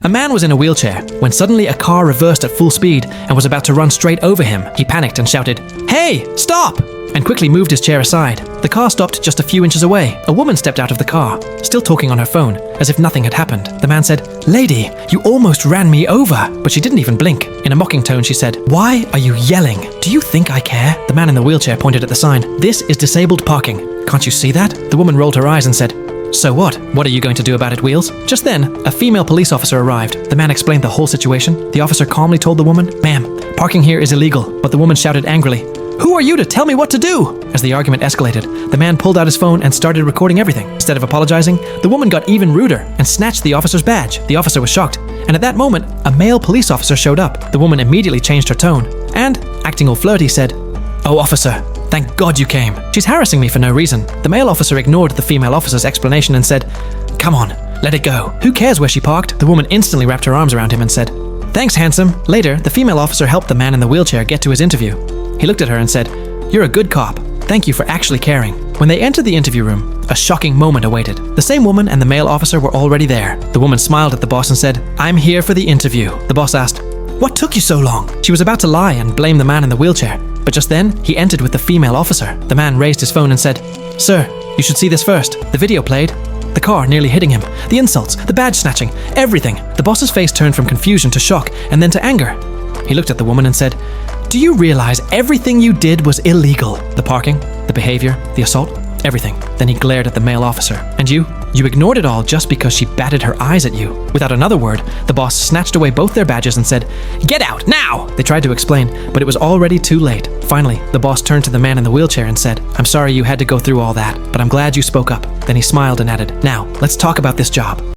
A man was in a wheelchair when suddenly a car reversed at full speed and was about to run straight over him. He panicked and shouted, "Hey, stop!" and quickly moved his chair aside. The car stopped just a few inches away. A woman stepped out of the car, still talking on her phone, as if nothing had happened. The man said, "Lady, you almost ran me over," but she didn't even blink. In a mocking tone, she said, "Why are you yelling? Do you think I care?" The man in the wheelchair pointed at the sign. "This is disabled parking. Can't you see that?" The woman rolled her eyes and said, "So what? What are you going to do about it, Wheels?" Just then, a female police officer arrived. The man explained the whole situation. The officer calmly told the woman, "Ma'am, parking here is illegal," but the woman shouted angrily, "Who are you to tell me what to do?" As the argument escalated, the man pulled out his phone and started recording everything. Instead of apologizing, the woman got even ruder and snatched the officer's badge. The officer was shocked, and at that moment, a male police officer showed up. The woman immediately changed her tone and, acting all flirty, said, "Oh, officer, thank God you came. She's harassing me for no reason." The male officer ignored the female officer's explanation and said, "Come on, let it go. Who cares where she parked?" The woman instantly wrapped her arms around him and said, "Thanks, handsome." Later, the female officer helped the man in the wheelchair get to his interview. He looked at her and said, "You're a good cop. Thank you for actually caring." When they entered the interview room, a shocking moment awaited. The same woman and the male officer were already there. The woman smiled at the boss and said, "I'm here for the interview." The boss asked, "What took you so long?" She was about to lie and blame the man in the wheelchair, but just then, he entered with the female officer. The man raised his phone and said, "Sir, you should see this first." The video played. The car nearly hitting him, the insults, the badge snatching, everything. The boss's face turned from confusion to shock and then to anger. He looked at the woman and said, "Do you realize everything you did was illegal? The parking, the behavior, the assault, everything." Then he glared at the male officer. "And you ignored it all just because she batted her eyes at you." Without another word, the boss snatched away both their badges and said, "Get out, now!" They tried to explain, but it was already too late. Finally, the boss turned to the man in the wheelchair and said, "I'm sorry you had to go through all that, but I'm glad you spoke up." Then he smiled and added, "Now, let's talk about this job."